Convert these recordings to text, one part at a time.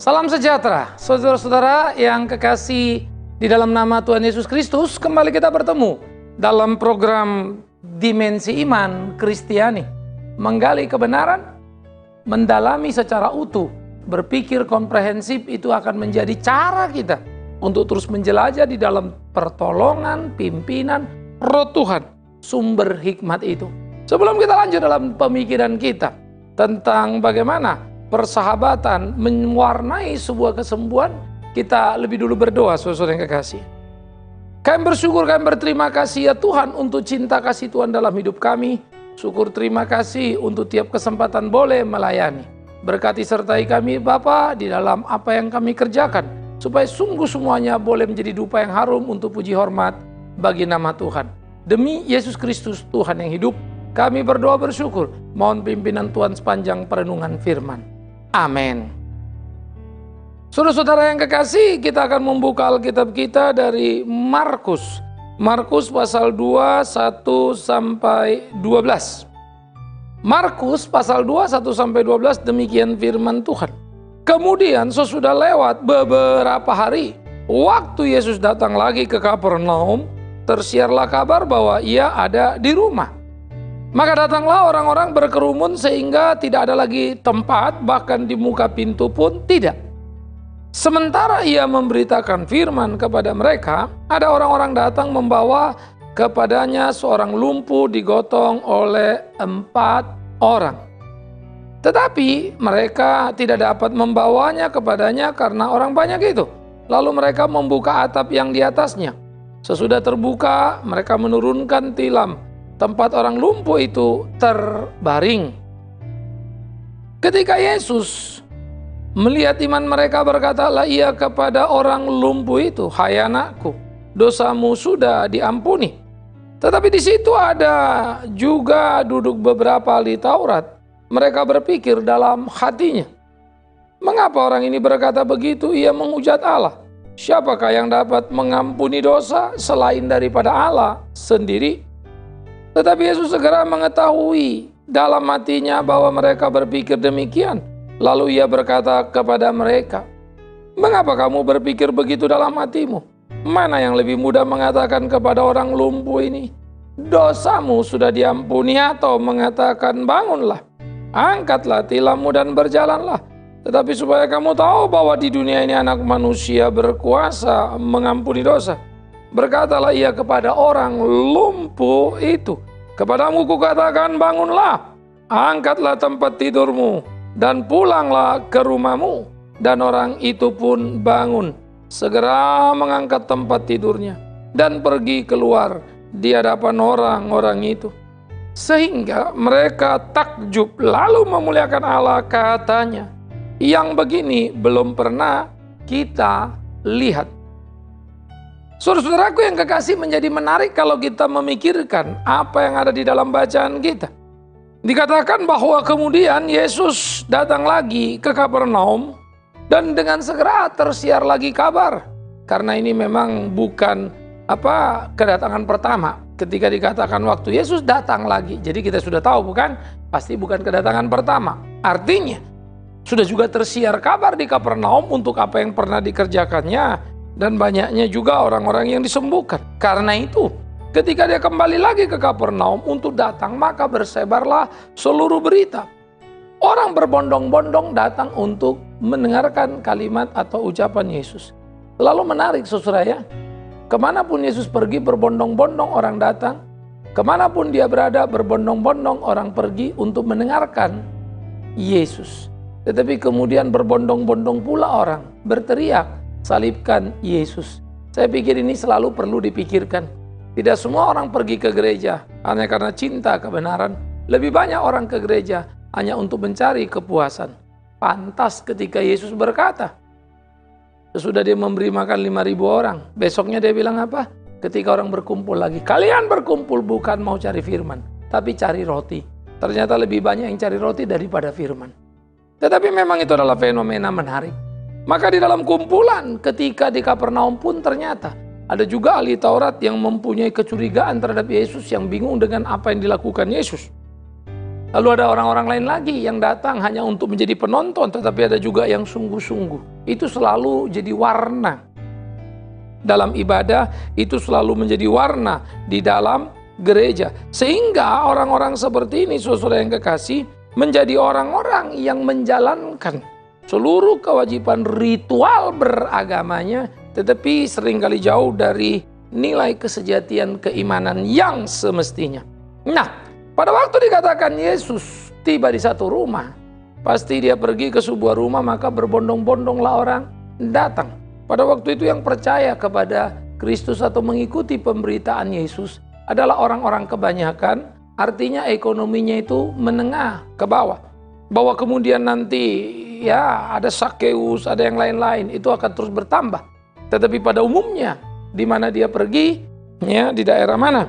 Salam sejahtera, saudara-saudara yang kekasih di dalam nama Tuhan Yesus Kristus. Kembali kita bertemu dalam program Dimensi Iman Kristiani. Menggali kebenaran, mendalami secara utuh, berpikir komprehensif itu akan menjadi cara kita untuk terus menjelajah di dalam pertolongan, pimpinan, Roh Tuhan, sumber hikmat itu. Sebelum kita lanjut dalam pemikiran kita tentang bagaimana persahabatan mewarnai sebuah kesembuhan, kita lebih dulu berdoa, saudara yang kekasih. Kami bersyukur, kami berterima kasih ya Tuhan untuk cinta kasih Tuhan dalam hidup kami. Syukur terima kasih untuk tiap kesempatan boleh melayani. Berkati sertai kami Bapa di dalam apa yang kami kerjakan, supaya sungguh semuanya boleh menjadi dupa yang harum untuk puji hormat bagi nama Tuhan. Demi Yesus Kristus Tuhan yang hidup, kami berdoa bersyukur. Mohon pimpinan Tuhan sepanjang perenungan firman. Amin. Saudara-saudara yang kekasih, kita akan membuka Alkitab kita dari Markus. Markus pasal 2, 1 sampai 12. Markus pasal 2, 1 sampai 12, demikian firman Tuhan. Kemudian sesudah lewat beberapa hari, waktu Yesus datang lagi ke Kapernaum, tersiarlah kabar bahwa ia ada di rumah. Maka datanglah orang-orang berkerumun sehingga tidak ada lagi tempat, bahkan di muka pintu pun tidak. Sementara ia memberitakan firman kepada mereka, ada orang-orang datang membawa kepadanya seorang lumpuh digotong oleh 4 orang. Tetapi mereka tidak dapat membawanya kepadanya karena orang banyak itu. Lalu mereka membuka atap yang di atasnya. Sesudah terbuka, mereka menurunkan tilam. Tempat orang lumpuh itu terbaring. Ketika Yesus melihat iman mereka, berkatalah ia kepada orang lumpuh itu, "Hai anakku, dosamu sudah diampuni." Tetapi di situ ada juga duduk beberapa ahli Taurat. Mereka berpikir dalam hatinya, "Mengapa orang ini berkata begitu? Ia menghujat Allah. Siapakah yang dapat mengampuni dosa selain daripada Allah sendiri?" Tetapi Yesus segera mengetahui dalam hatinya bahwa mereka berpikir demikian. Lalu ia berkata kepada mereka, "Mengapa kamu berpikir begitu dalam hatimu? Mana yang lebih mudah mengatakan kepada orang lumpuh ini, 'Dosamu sudah diampuni,' atau mengatakan, 'Bangunlah, angkatlah tilammu dan berjalanlah'? Tetapi supaya kamu tahu bahwa di dunia ini Anak Manusia berkuasa mengampuni dosa. Berkatalah ia kepada orang lumpuh itu, 'Kepadamu kukatakan, bangunlah, angkatlah tempat tidurmu, dan pulanglah ke rumahmu.' Dan orang itu pun bangun, segera mengangkat tempat tidurnya, dan pergi keluar di hadapan orang-orang itu. Sehingga mereka takjub lalu memuliakan Allah, katanya, 'Yang begini belum pernah kita lihat.'" Saudara-saudaraku yang kekasih, menjadi menarik kalau kita memikirkan apa yang ada di dalam bacaan kita. Dikatakan bahwa kemudian Yesus datang lagi ke Kapernaum dan dengan segera tersiar lagi kabar. Karena ini memang bukan kedatangan pertama. Ketika dikatakan waktu Yesus datang lagi, jadi kita sudah tahu bukan? Pasti bukan kedatangan pertama. Artinya sudah juga tersiar kabar di Kapernaum untuk apa yang pernah dikerjakannya. Dan banyaknya juga orang-orang yang disembuhkan. Karena itu, ketika dia kembali lagi ke Kapernaum untuk datang, maka bersebarlah seluruh berita. Orang berbondong-bondong datang untuk mendengarkan kalimat atau ucapan Yesus. Lalu menarik saudara ya, kemanapun Yesus pergi berbondong-bondong orang datang. Kemanapun dia berada berbondong-bondong orang pergi untuk mendengarkan Yesus. Tetapi kemudian berbondong-bondong pula orang berteriak, "Salibkan Yesus." Saya pikir ini selalu perlu dipikirkan. Tidak semua orang pergi ke gereja hanya karena cinta kebenaran. Lebih banyak orang ke gereja hanya untuk mencari kepuasan. Pantas ketika Yesus berkata, sesudah dia memberi makan 5.000 orang, besoknya dia bilang apa? Ketika orang berkumpul lagi, "Kalian berkumpul bukan mau cari firman, tapi cari roti." Ternyata lebih banyak yang cari roti daripada firman. Tetapi memang itu adalah fenomena menarik. Maka di dalam kumpulan ketika di Kapernaum pun ternyata ada juga ahli Taurat yang mempunyai kecurigaan terhadap Yesus, yang bingung dengan apa yang dilakukan Yesus. Lalu ada orang-orang lain lagi yang datang hanya untuk menjadi penonton, tetapi ada juga yang sungguh-sungguh. Itu selalu jadi warna dalam ibadah, itu selalu menjadi warna di dalam gereja. Sehingga orang-orang seperti ini, saudara yang kekasih, menjadi orang-orang yang menjalankan seluruh kewajiban ritual beragamanya, tetapi seringkali jauh dari nilai kesejatian keimanan yang semestinya. Nah, pada waktu dikatakan Yesus tiba di satu rumah, pasti dia pergi ke sebuah rumah, maka berbondong-bondonglah orang datang. Pada waktu itu yang percaya kepada Kristus atau mengikuti pemberitaan Yesus adalah orang-orang kebanyakan, artinya ekonominya itu menengah ke bawah. Bahwa kemudian nanti ya ada Sakeus, ada yang lain-lain, itu akan terus bertambah. Tetapi pada umumnya di mana dia pergi, ya di daerah mana?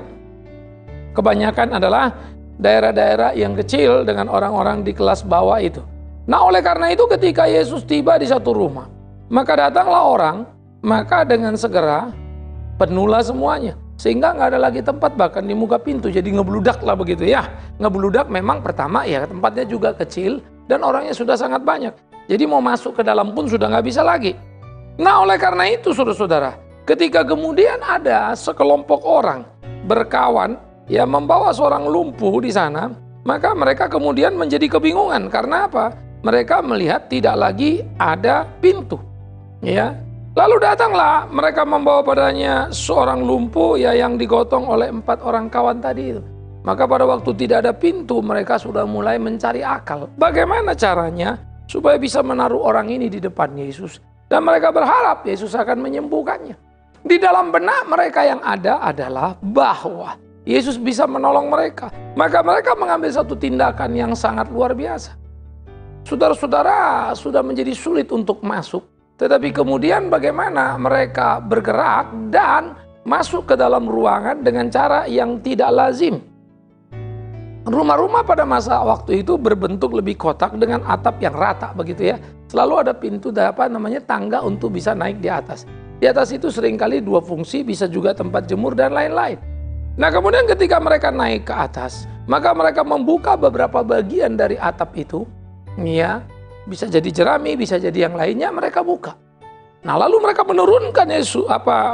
Kebanyakan adalah daerah-daerah yang kecil dengan orang-orang di kelas bawah itu. Nah, oleh karena itu ketika Yesus tiba di satu rumah, maka datanglah orang, maka dengan segera penuhlah semuanya. Sehingga nggak ada lagi tempat bahkan di muka pintu, jadi ngebludak lah begitu ya. Ngebludak memang pertama ya tempatnya juga kecil dan orangnya sudah sangat banyak. Jadi mau masuk ke dalam pun sudah nggak bisa lagi. Nah, oleh karena itu saudara-saudara, ketika kemudian ada sekelompok orang berkawan ya membawa seorang lumpuh di sana, maka mereka kemudian menjadi kebingungan. Karena apa? Mereka melihat tidak lagi ada pintu. Ya, lalu datanglah mereka membawa padanya seorang lumpuh ya yang digotong oleh 4 orang kawan tadi itu. Maka pada waktu tidak ada pintu, mereka sudah mulai mencari akal. Bagaimana caranya supaya bisa menaruh orang ini di depan Yesus? Dan mereka berharap Yesus akan menyembuhkannya. Di dalam benak mereka yang ada adalah bahwa Yesus bisa menolong mereka. Maka mereka mengambil satu tindakan yang sangat luar biasa. Saudara-saudara, sudah menjadi sulit untuk masuk. Tetapi kemudian bagaimana mereka bergerak dan masuk ke dalam ruangan dengan cara yang tidak lazim. Rumah-rumah pada masa waktu itu berbentuk lebih kotak dengan atap yang rata begitu ya. Selalu ada pintu tangga untuk bisa naik di atas. Di atas itu seringkali 2 fungsi, bisa juga tempat jemur dan lain-lain. Nah, kemudian ketika mereka naik ke atas, maka mereka membuka beberapa bagian dari atap itu. Ya, bisa jadi jerami, bisa jadi yang lainnya, mereka buka. Nah, lalu mereka menurunkan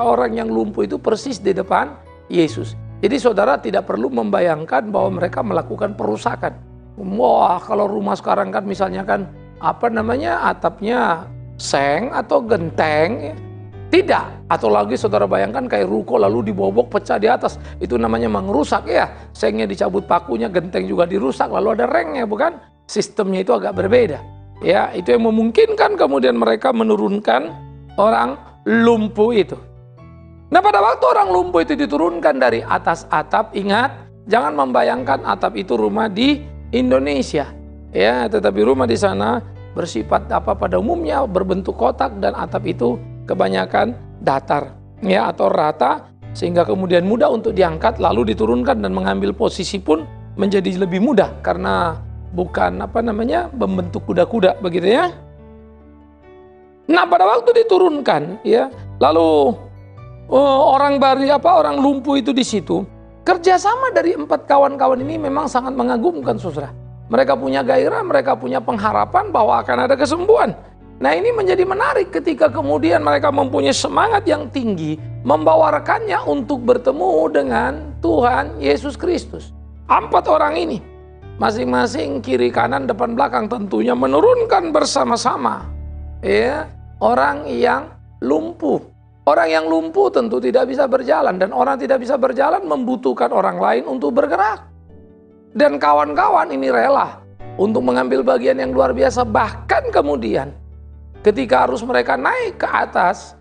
orang yang lumpuh itu persis di depan Yesus. Jadi saudara tidak perlu membayangkan bahwa mereka melakukan perusakan. Wah, kalau rumah sekarang kan misalnya kan atapnya seng atau genteng ya. Tidak, atau lagi saudara bayangkan kayak ruko lalu dibobok pecah di atas, itu namanya merusak ya. Sengnya dicabut pakunya, genteng juga dirusak, lalu ada rengnya, bukan? Sistemnya itu agak berbeda. Ya, itu yang memungkinkan kemudian mereka menurunkan orang lumpuh itu. Nah, pada waktu orang lumpuh itu diturunkan dari atas atap, ingat, jangan membayangkan atap itu rumah di Indonesia. Ya, tetapi rumah di sana bersifat pada umumnya berbentuk kotak dan atap itu kebanyakan datar ya atau rata, sehingga kemudian mudah untuk diangkat lalu diturunkan, dan mengambil posisi pun menjadi lebih mudah karena bukan membentuk kuda-kuda begitu ya. Nah, pada waktu diturunkan ya, lalu orang lumpuh itu di situ, kerjasama dari 4 kawan-kawan ini memang sangat mengagumkan saudara. Mereka punya gairah, mereka punya pengharapan bahwa akan ada kesembuhan. Nah, ini menjadi menarik ketika kemudian mereka mempunyai semangat yang tinggi membawa rekannya untuk bertemu dengan Tuhan Yesus Kristus. 4 orang ini, masing-masing kiri kanan depan belakang, tentunya menurunkan bersama-sama ya orang yang lumpuh. Orang yang lumpuh tentu tidak bisa berjalan, dan orang tidak bisa berjalan membutuhkan orang lain untuk bergerak. Dan kawan-kawan ini rela untuk mengambil bagian yang luar biasa, bahkan kemudian ketika harus mereka naik ke atas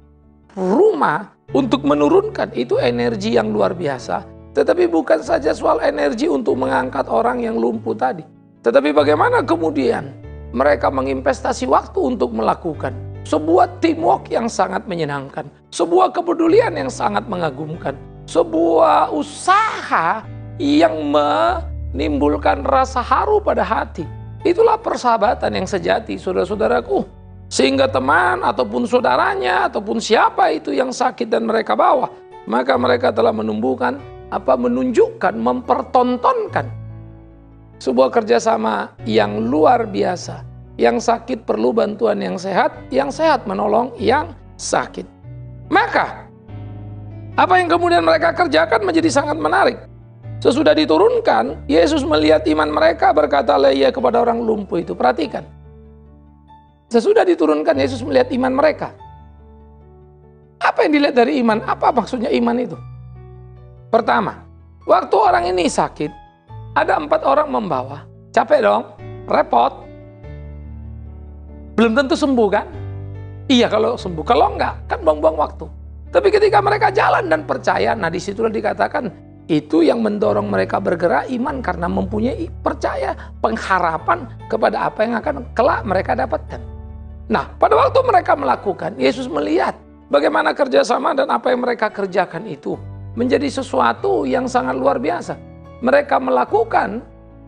rumah untuk menurunkan, itu energi yang luar biasa. Tetapi bukan saja soal energi untuk mengangkat orang yang lumpuh tadi, tetapi bagaimana kemudian mereka menginvestasi waktu untuk melakukan sebuah teamwork yang sangat menyenangkan, sebuah kepedulian yang sangat mengagumkan, sebuah usaha yang menimbulkan rasa haru pada hati. Itulah persahabatan yang sejati, saudara-saudaraku. Sehingga teman ataupun saudaranya ataupun siapa itu yang sakit dan mereka bawa, maka mereka telah menunjukkan, mempertontonkan Sebuah kerjasama yang luar biasa. Yang sakit perlu bantuan yang sehat menolong yang sakit. Maka, apa yang kemudian mereka kerjakan menjadi sangat menarik. Sesudah diturunkan, Yesus melihat iman mereka, berkatalah ia kepada orang lumpuh itu. Perhatikan. Sesudah diturunkan, Yesus melihat iman mereka. Apa yang dilihat dari iman? Apa maksudnya iman itu? Pertama, waktu orang ini sakit, ada 4 orang membawa. Capek dong, repot. Belum tentu sembuh kan? Iya kalau sembuh, kalau enggak, kan buang-buang waktu. Tapi ketika mereka jalan dan percaya, nah disitulah dikatakan, itu yang mendorong mereka bergerak iman karena mempunyai percaya, pengharapan kepada apa yang akan kelak mereka dapatkan. Nah, pada waktu mereka melakukan, Yesus melihat bagaimana kerjasama dan apa yang mereka kerjakan itu menjadi sesuatu yang sangat luar biasa. Mereka melakukan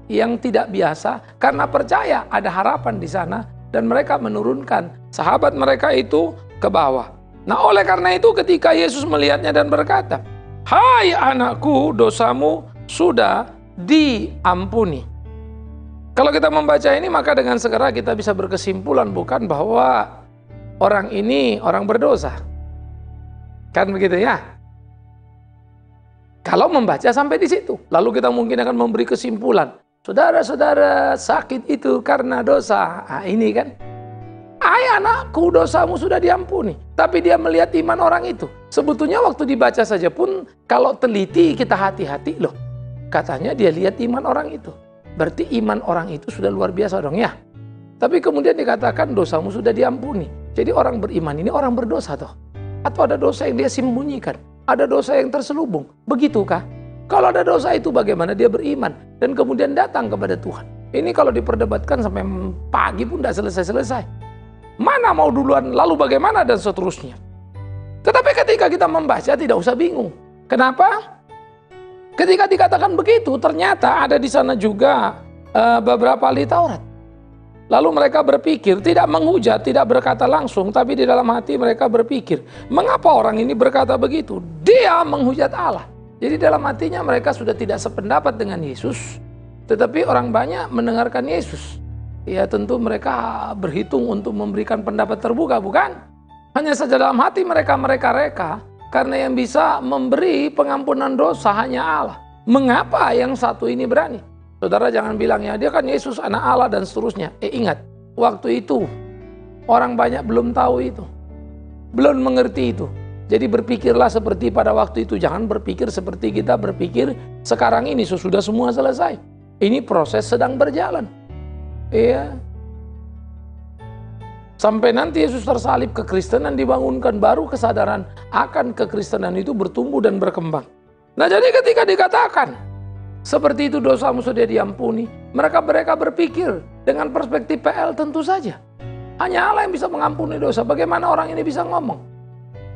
yang tidak biasa karena percaya ada harapan di sana dan mereka menurunkan sahabat mereka itu ke bawah. Nah, oleh karena itu ketika Yesus melihatnya dan berkata, "Hai anakku, dosamu sudah diampuni." Kalau kita membaca ini, maka dengan segera kita bisa berkesimpulan bukan bahwa orang ini orang berdosa. Kan begitu ya? Kalau membaca sampai di situ, lalu kita mungkin akan memberi kesimpulan, saudara-saudara sakit itu karena dosa. Nah, ini kan, "Hai anakku, dosamu sudah diampuni." Tapi dia melihat iman orang itu. Sebetulnya waktu dibaca saja pun, kalau teliti kita hati-hati loh. Katanya dia lihat iman orang itu. Berarti iman orang itu sudah luar biasa dong ya. Tapi kemudian dikatakan dosamu sudah diampuni. Jadi orang beriman ini orang berdosa toh. Atau ada dosa yang dia sembunyikan. Ada dosa yang terselubung. Begitukah? Kalau ada dosa itu bagaimana dia beriman dan kemudian datang kepada Tuhan. Ini kalau diperdebatkan sampai pagi pun tidak selesai-selesai. Mana mau duluan, lalu bagaimana dan seterusnya. Tetapi ketika kita membaca tidak usah bingung. Kenapa? Ketika dikatakan begitu ternyata ada di sana juga beberapa ahli Taurat. Lalu mereka berpikir, tidak menghujat, tidak berkata langsung, tapi di dalam hati mereka berpikir, mengapa orang ini berkata begitu? Dia menghujat Allah. Jadi dalam hatinya mereka sudah tidak sependapat dengan Yesus, tetapi orang banyak mendengarkan Yesus. Ya tentu mereka berhitung untuk memberikan pendapat terbuka, bukan? Hanya saja dalam hati mereka reka, karena yang bisa memberi pengampunan dosa hanya Allah. Mengapa yang satu ini berani? Saudara jangan bilang ya dia kan Yesus anak Allah dan seterusnya. Ingat, waktu itu orang banyak belum tahu itu. Belum mengerti itu. Jadi berpikirlah seperti pada waktu itu. Jangan berpikir seperti kita berpikir sekarang ini sesudah semua selesai. Ini proses sedang berjalan. Iya. Sampai nanti Yesus tersalib, kekristenan dibangunkan, baru kesadaran akan kekristenan itu bertumbuh dan berkembang. Nah jadi ketika dikatakan seperti itu dosamu sudah diampuni, mereka berpikir dengan perspektif PL tentu saja. Hanya Allah yang bisa mengampuni dosa. Bagaimana orang ini bisa ngomong?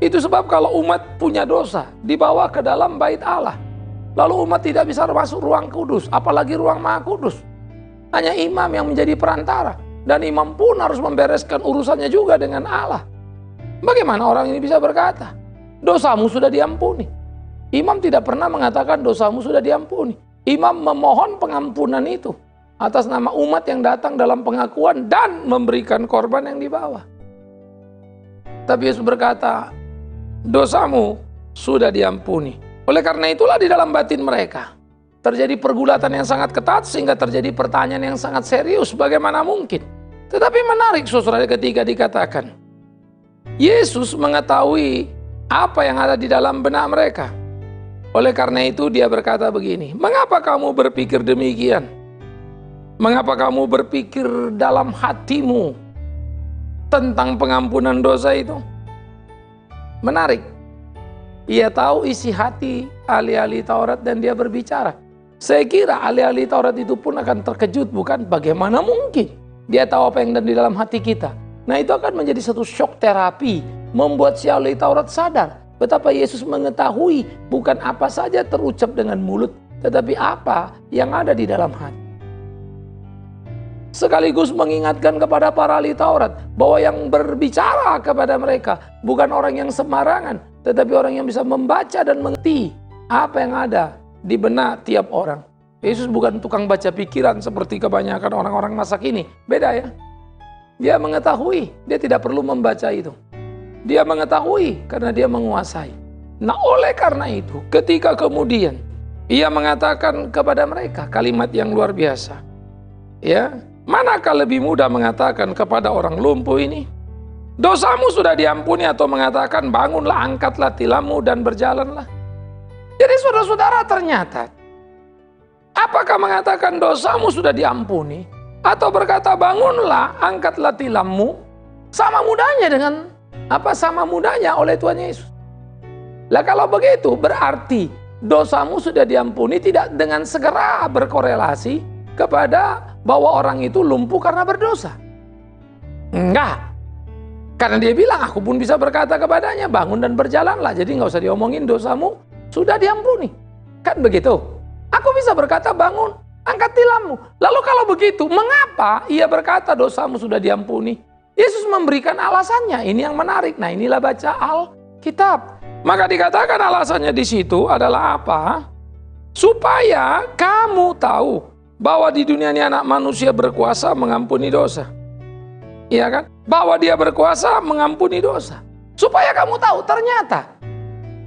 Itu sebab kalau umat punya dosa dibawa ke dalam bait Allah, lalu umat tidak bisa masuk ruang kudus, apalagi ruang maha kudus. Hanya imam yang menjadi perantara, dan imam pun harus membereskan urusannya juga dengan Allah. Bagaimana orang ini bisa berkata, dosamu sudah diampuni? Imam tidak pernah mengatakan dosamu sudah diampuni. Imam memohon pengampunan itu atas nama umat yang datang dalam pengakuan dan memberikan korban yang dibawa. Tapi Yesus berkata, dosamu sudah diampuni. Oleh karena itulah di dalam batin mereka terjadi pergulatan yang sangat ketat sehingga terjadi pertanyaan yang sangat serius, bagaimana mungkin? Tetapi menarik saudara ketika dikatakan Yesus mengetahui apa yang ada di dalam benak mereka. Oleh karena itu dia berkata begini, mengapa kamu berpikir demikian? Mengapa kamu berpikir dalam hatimu tentang pengampunan dosa itu? Menarik. Ia tahu isi hati ahli-ahli Taurat dan dia berbicara. Saya kira ahli-ahli Taurat itu pun akan terkejut, bukan? Bagaimana mungkin? Dia tahu apa yang ada di dalam hati kita. Nah itu akan menjadi satu shock terapi, membuat si ahli Taurat sadar betapa Yesus mengetahui bukan apa saja terucap dengan mulut, tetapi apa yang ada di dalam hati. Sekaligus mengingatkan kepada para ahli Taurat bahwa yang berbicara kepada mereka bukan orang yang sembarangan, tetapi orang yang bisa membaca dan mengerti apa yang ada di benak tiap orang. Yesus bukan tukang baca pikiran seperti kebanyakan orang-orang masa kini. Beda ya. Dia mengetahui, dia tidak perlu membaca itu. Dia mengetahui karena dia menguasai. Nah, oleh karena itu, ketika kemudian ia mengatakan kepada mereka kalimat yang luar biasa. Ya, manakah lebih mudah mengatakan kepada orang lumpuh ini, dosamu sudah diampuni, atau mengatakan bangunlah, angkatlah tilammu dan berjalanlah. Jadi saudara-saudara, ternyata apakah mengatakan dosamu sudah diampuni atau berkata bangunlah, angkatlah tilammu, sama mudahnya dengan sama mudahnya oleh Tuhan Yesus. Lah kalau begitu berarti dosamu sudah diampuni tidak dengan segera berkorelasi kepada bahwa orang itu lumpuh karena berdosa. Enggak. Karena dia bilang, aku pun bisa berkata kepadanya, bangun dan berjalanlah. Jadi nggak usah diomongin dosamu sudah diampuni. Kan begitu. Aku bisa berkata bangun, angkat tilammu. Lalu kalau begitu, mengapa ia berkata dosamu sudah diampuni? Yesus memberikan alasannya. Ini yang menarik. Nah, inilah baca Alkitab. Maka dikatakan alasannya di situ adalah apa? Supaya kamu tahu bahwa di dunia ini anak manusia berkuasa mengampuni dosa. Iya kan? Bahwa dia berkuasa mengampuni dosa. Supaya kamu tahu ternyata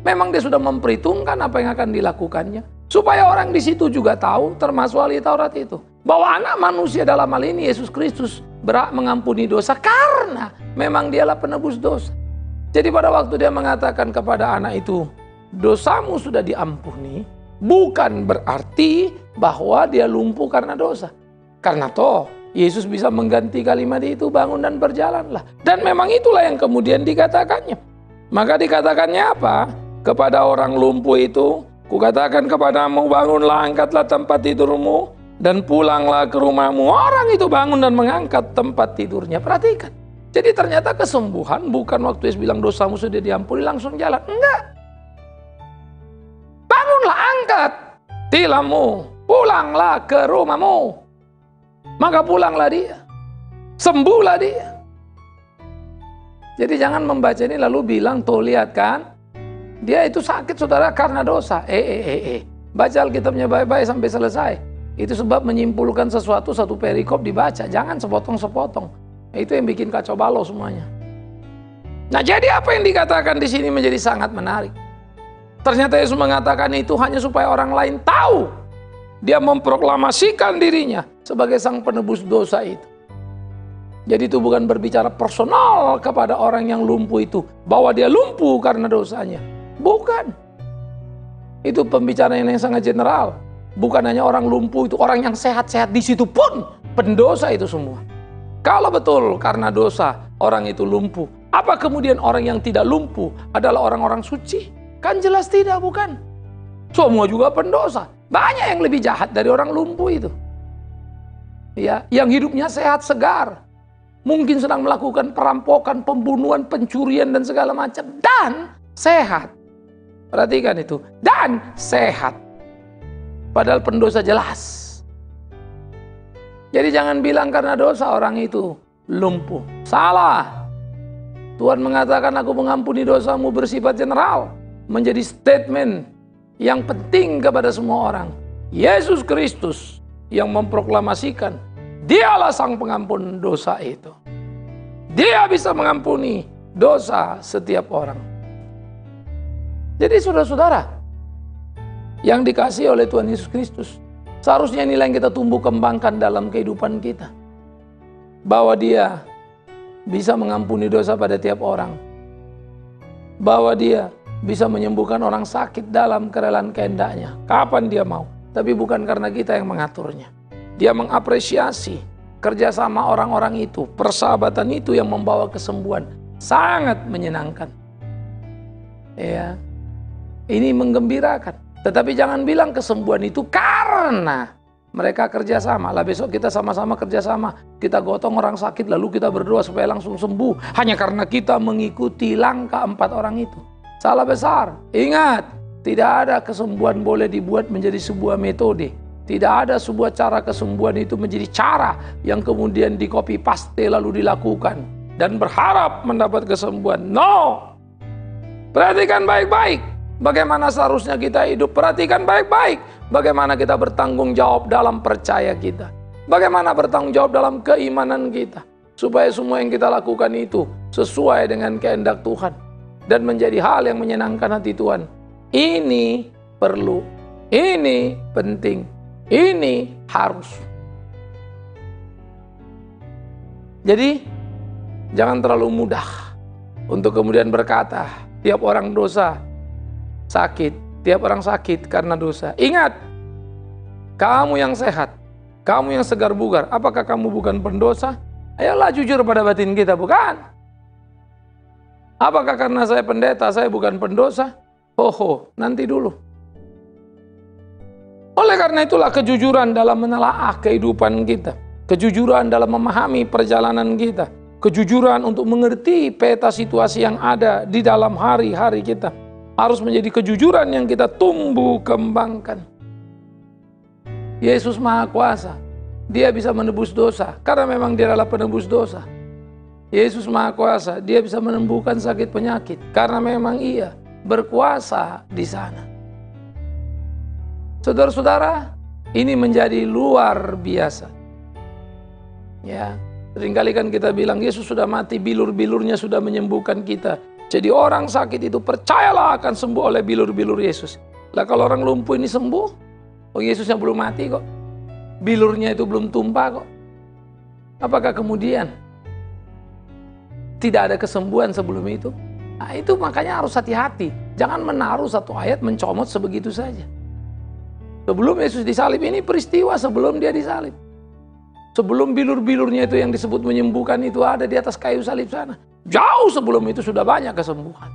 memang dia sudah memperhitungkan apa yang akan dilakukannya. Supaya orang di situ juga tahu, termasuk ahli Taurat itu, bahwa anak manusia dalam hal ini Yesus Kristus berhak mengampuni dosa karena memang dialah penebus dosa. Jadi pada waktu dia mengatakan kepada anak itu, dosamu sudah diampuni, bukan berarti bahwa dia lumpuh karena dosa. Karena toh Yesus bisa mengganti kalimat itu, bangun dan berjalanlah. Dan memang itulah yang kemudian dikatakannya. Maka dikatakannya apa? Kepada orang lumpuh itu, kukatakan kepadamu, bangunlah, angkatlah tempat tidurmu, dan pulanglah ke rumahmu. Orang itu bangun dan mengangkat tempat tidurnya. Perhatikan. Jadi ternyata kesembuhan bukan waktu Yesus bilang dosamu sudah diampuni langsung jalan. Enggak. Bangunlah, angkat tilammu, pulanglah ke rumahmu. Maka pulanglah dia. Sembuhlah dia. Jadi jangan membaca ini lalu bilang, tuh lihat kan, dia itu sakit saudara karena dosa. Baca Alkitabnya baik-baik sampai selesai. Itu sebab menyimpulkan sesuatu, satu perikop dibaca. Jangan sepotong-sepotong. Itu yang bikin kacau balau semuanya. Nah, jadi apa yang dikatakan di sini menjadi sangat menarik. Ternyata Yesus mengatakan itu hanya supaya orang lain tahu. Dia memproklamasikan dirinya sebagai sang penebus dosa itu. Jadi itu bukan berbicara personal kepada orang yang lumpuh itu, bahwa dia lumpuh karena dosanya. Bukan. Itu pembicaraan yang sangat general. Bukan hanya orang lumpuh itu, orang yang sehat-sehat di situ pun pendosa itu semua. Kalau betul karena dosa orang itu lumpuh, apa kemudian orang yang tidak lumpuh adalah orang-orang suci? Kan jelas tidak, bukan? Semua juga pendosa. Banyak yang lebih jahat dari orang lumpuh itu. Ya, yang hidupnya sehat segar. Mungkin sedang melakukan perampokan, pembunuhan, pencurian dan segala macam. Dan sehat. Perhatikan itu. Dan sehat. Padahal pendosa jelas. Jadi jangan bilang karena dosa orang itu lumpuh. Salah. Tuhan mengatakan aku mengampuni dosamu bersifat general. Menjadi statement yang penting kepada semua orang. Yesus Kristus yang memproklamasikan dialah sang pengampun dosa itu. Dia bisa mengampuni dosa setiap orang. Jadi saudara-saudara yang dikasihi oleh Tuhan Yesus Kristus, seharusnya inilah yang kita tumbuh kembangkan dalam kehidupan kita. Bahwa dia bisa mengampuni dosa pada tiap orang. Bahwa dia bisa menyembuhkan orang sakit dalam kerelaan kehendaknya. Kapan dia mau. Tapi bukan karena kita yang mengaturnya. Dia mengapresiasi kerjasama orang-orang itu. Persahabatan itu yang membawa kesembuhan. Sangat menyenangkan. Ya, ini menggembirakan. Tetapi jangan bilang kesembuhan itu karena mereka kerjasama. Lah besok kita sama-sama kerjasama. Kita gotong orang sakit lalu kita berdoa supaya langsung sembuh. Hanya karena kita mengikuti langkah 4 orang itu. Salah besar. Ingat, tidak ada kesembuhan boleh dibuat menjadi sebuah metode. Tidak ada sebuah cara kesembuhan itu menjadi cara yang kemudian di copy paste lalu dilakukan. Dan berharap mendapat kesembuhan. No! Perhatikan baik-baik. Bagaimana seharusnya kita hidup? Perhatikan baik-baik. Bagaimana kita bertanggung jawab dalam percaya kita. Bagaimana bertanggung jawab dalam keimanan kita. Supaya semua yang kita lakukan itu sesuai dengan kehendak Tuhan. Dan menjadi hal yang menyenangkan hati Tuhan. Ini perlu. Ini penting. Ini harus. Jadi, jangan terlalu mudah untuk kemudian berkata, tiap orang dosa sakit, tiap orang sakit karena dosa. Ingat, kamu yang sehat, kamu yang segar bugar, apakah kamu bukan pendosa? Ayolah jujur pada batin kita, bukan? Apakah karena saya pendeta, saya bukan pendosa? Nanti dulu. Oleh karena itulah kejujuran dalam menelaah kehidupan kita. Kejujuran dalam memahami perjalanan kita. Kejujuran untuk mengerti peta situasi yang ada di dalam hari-hari kita. Harus menjadi kejujuran yang kita tumbuh kembangkan. Yesus Maha Kuasa. Dia bisa menebus dosa. Karena memang dia adalah penebus dosa. Yesus Maha Kuasa. Dia bisa menyembuhkan sakit penyakit. Karena memang ia berkuasa di sana. Saudara-saudara, ini menjadi luar biasa. Ya, seringkali kan kita bilang Yesus sudah mati, bilur-bilurnya sudah menyembuhkan kita. Jadi orang sakit itu percayalah akan sembuh oleh bilur-bilur Yesus. Lah kalau orang lumpuh ini sembuh, Yesusnya belum mati kok. Bilurnya itu belum tumpah kok. Apakah kemudian tidak ada kesembuhan sebelum itu? Nah itu makanya harus hati-hati. Jangan menaruh satu ayat mencomot sebegitu saja. Sebelum Yesus disalib, ini peristiwa sebelum dia disalib. Sebelum bilur-bilurnya itu yang disebut menyembuhkan itu ada di atas kayu salib sana. Jauh sebelum itu sudah banyak kesembuhan.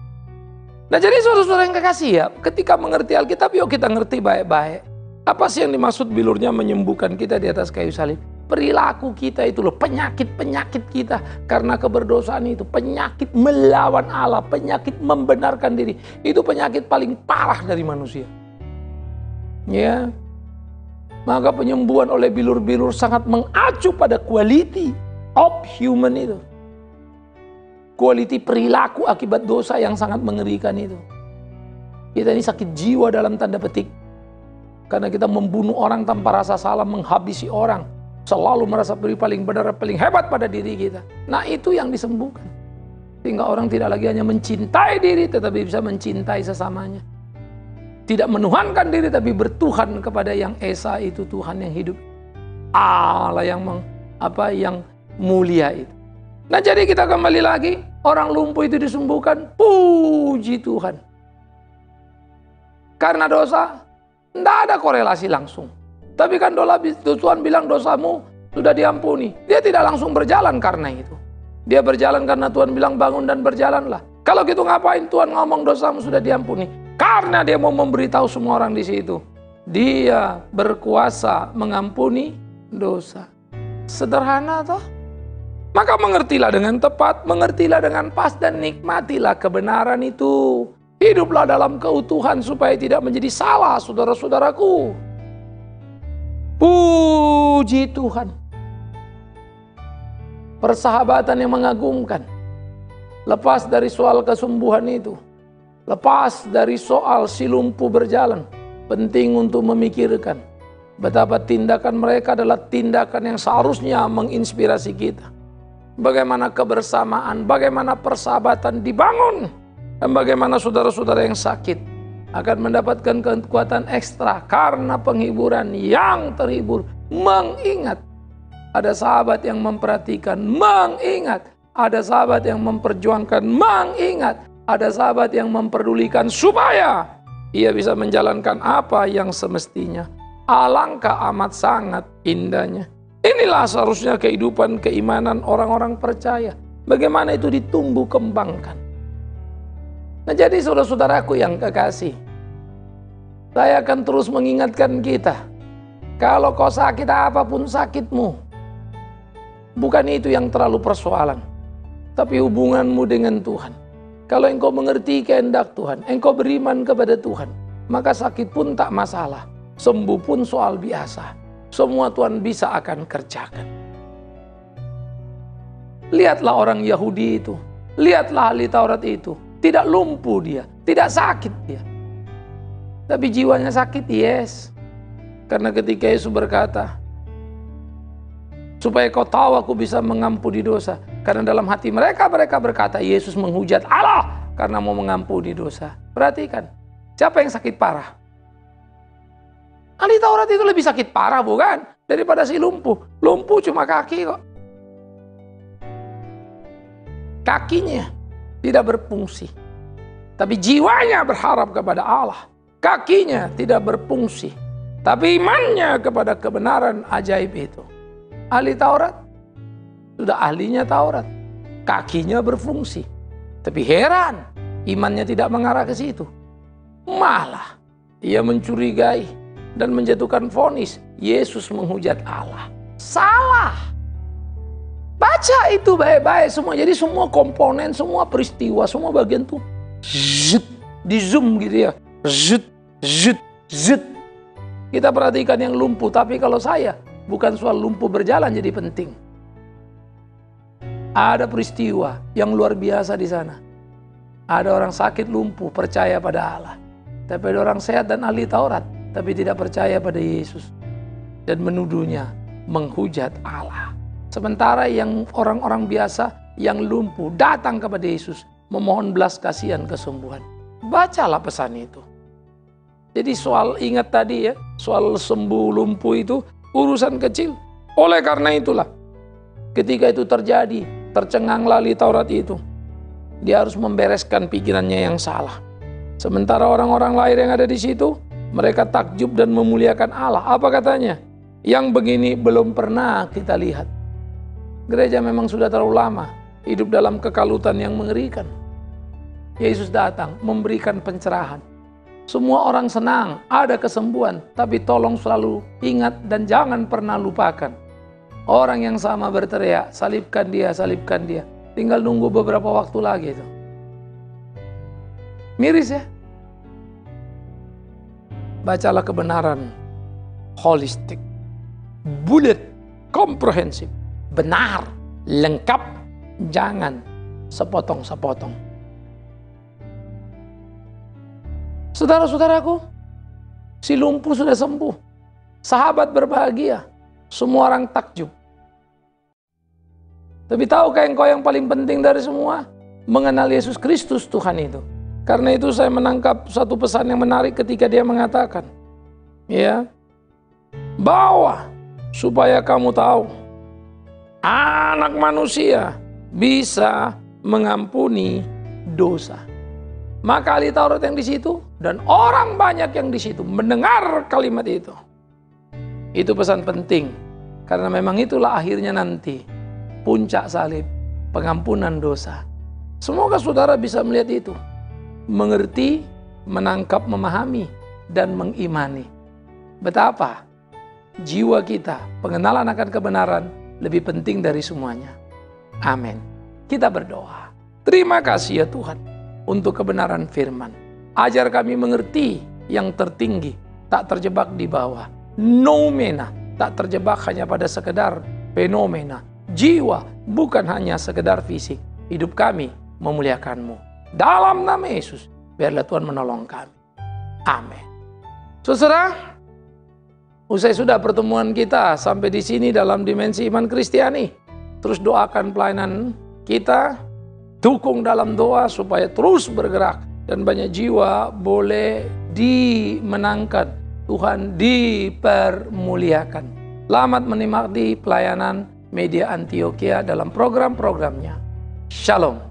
Nah jadi saudara-saudara yang kekasih ya, ketika mengerti Alkitab, yuk kita ngerti baik-baik. Apa sih yang dimaksud bilurnya menyembuhkan kita di atas kayu salib? Perilaku kita itu loh, penyakit-penyakit kita karena keberdosaan itu. Penyakit melawan Allah, penyakit membenarkan diri. Itu penyakit paling parah dari manusia. Ya. Maka penyembuhan oleh bilur-bilur sangat mengacu pada quality of human itu. Quality perilaku akibat dosa yang sangat mengerikan itu. Kita ini sakit jiwa dalam tanda petik. Karena kita membunuh orang tanpa rasa salah, menghabisi orang. Selalu merasa paling benar, paling hebat pada diri kita. Nah itu yang disembuhkan. Sehingga orang tidak lagi hanya mencintai diri, tetapi bisa mencintai sesamanya. Tidak menuhankan diri tapi bertuhan kepada yang esa itu, Tuhan yang hidup. Allah yang yang mulia itu. Nah jadi kita kembali lagi, orang lumpuh itu disembuhkan, puji Tuhan. Karena dosa, tidak ada korelasi langsung. Tapi kan Tuhan bilang dosamu sudah diampuni. Dia tidak langsung berjalan karena itu. Dia berjalan karena Tuhan bilang bangun dan berjalanlah. Kalau gitu ngapain Tuhan ngomong dosamu sudah diampuni? Karena dia mau memberitahu semua orang di situ. Dia berkuasa mengampuni dosa. Sederhana toh? Maka mengertilah dengan tepat, mengertilah dengan pas dan nikmatilah kebenaran itu. Hiduplah dalam keutuhan supaya tidak menjadi salah saudara-saudaraku. Puji Tuhan. Persahabatan yang mengagumkan. Lepas dari soal kesembuhan itu. Lepas dari soal si lumpuh berjalan, penting untuk memikirkan betapa tindakan mereka adalah tindakan yang seharusnya menginspirasi kita. Bagaimana kebersamaan, bagaimana persahabatan dibangun, dan bagaimana saudara-saudara yang sakit akan mendapatkan kekuatan ekstra karena penghiburan yang terhibur. Mengingat ada sahabat yang memperhatikan, mengingat ada sahabat yang memperjuangkan, mengingat ada sahabat yang memperdulikan supaya ia bisa menjalankan apa yang semestinya. Alangkah amat sangat indahnya. Inilah seharusnya kehidupan keimanan orang-orang percaya. Bagaimana itu ditumbuh kembangkan. Nah jadi saudara-saudaraku yang kekasih, saya akan terus mengingatkan kita. Kalau kau sakit apapun sakitmu, bukan itu yang terlalu persoalan. Tapi hubunganmu dengan Tuhan. Kalau engkau mengerti kehendak Tuhan, engkau beriman kepada Tuhan, maka sakit pun tak masalah, sembuh pun soal biasa. Semua Tuhan bisa akan kerjakan. Lihatlah orang Yahudi itu, lihatlah ahli Taurat itu, tidak lumpuh dia, tidak sakit dia. Tapi jiwanya sakit, yes. Karena ketika Yesus berkata, supaya kau tahu aku bisa mengampuni dosa. Karena dalam hati mereka berkata, Yesus menghujat Allah karena mau mengampuni dosa. Perhatikan, siapa yang sakit parah? Ahli Taurat itu lebih sakit parah bukan? Daripada si lumpuh. Lumpuh cuma kaki kok. Kakinya tidak berfungsi. Tapi jiwanya berharap kepada Allah. Kakinya tidak berfungsi. Tapi imannya kepada kebenaran ajaib itu. Ahli Taurat. Sudah ahlinya Taurat. Kakinya berfungsi. Tapi heran. Imannya tidak mengarah ke situ. Malah ia mencurigai dan menjatuhkan vonis. Yesus menghujat Allah. Salah. Baca itu baik-baik semua. Jadi semua komponen, semua peristiwa, semua bagian tuh di zoom gitu ya. Zut. Kita perhatikan yang lumpuh. Tapi kalau saya, bukan soal lumpuh berjalan jadi penting. Ada peristiwa yang luar biasa di sana. Ada orang sakit lumpuh percaya pada Allah. Tapi ada orang sehat dan ahli Taurat, tapi tidak percaya pada Yesus. Dan menuduhnya menghujat Allah. Sementara yang orang-orang biasa yang lumpuh datang kepada Yesus. Memohon belas kasihan kesembuhan. Bacalah pesan itu. Jadi soal ingat tadi ya, soal sembuh lumpuh itu urusan kecil. Oleh karena itulah, ketika itu terjadi, tercenganglah ahli Taurat itu. Dia harus membereskan pikirannya yang salah. Sementara orang-orang lain yang ada di situ, mereka takjub dan memuliakan Allah. Apa katanya? Yang begini belum pernah kita lihat. Gereja memang sudah terlalu lama hidup dalam kekalutan yang mengerikan. Yesus datang memberikan pencerahan. Semua orang senang, ada kesembuhan, tapi tolong selalu ingat dan jangan pernah lupakan. Orang yang sama berteriak, salibkan dia, salibkan dia. Tinggal nunggu beberapa waktu lagi itu. Miris ya? Bacalah kebenaran holistik, bullet, komprehensif, benar, lengkap, jangan sepotong-sepotong. Saudara-saudaraku, si lumpuh sudah sembuh. Sahabat berbahagia. Semua orang takjub. Tapi tahukah engkau yang paling penting dari semua? Mengenal Yesus Kristus Tuhan itu. Karena itu saya menangkap satu pesan yang menarik ketika dia mengatakan, ya, bahwa supaya kamu tahu, Anak Manusia bisa mengampuni dosa. Maka ahli Taurat yang di situ dan orang banyak yang di situ mendengar kalimat itu. Itu pesan penting. Karena memang itulah akhirnya nanti puncak salib, pengampunan dosa. Semoga saudara bisa melihat itu. Mengerti, menangkap, memahami, dan mengimani. Betapa jiwa kita, pengenalan akan kebenaran lebih penting dari semuanya. Amin. Kita berdoa. Terima kasih ya Tuhan untuk kebenaran firman. Ajar kami mengerti yang tertinggi, tak terjebak di bawah. Noumena, tak terjebak hanya pada sekedar fenomena. Jiwa, bukan hanya sekedar fisik. Hidup kami memuliakan-Mu. Dalam nama Yesus, biarlah Tuhan menolong kami. Amin. Saudara, usai sudah pertemuan kita sampai di sini dalam dimensi iman Kristiani. Terus doakan pelayanan kita. Dukung dalam doa supaya terus bergerak dan banyak jiwa boleh dimenangkan, Tuhan dipermuliakan. Selamat menikmati pelayanan Media Antioquia dalam program-programnya. Shalom.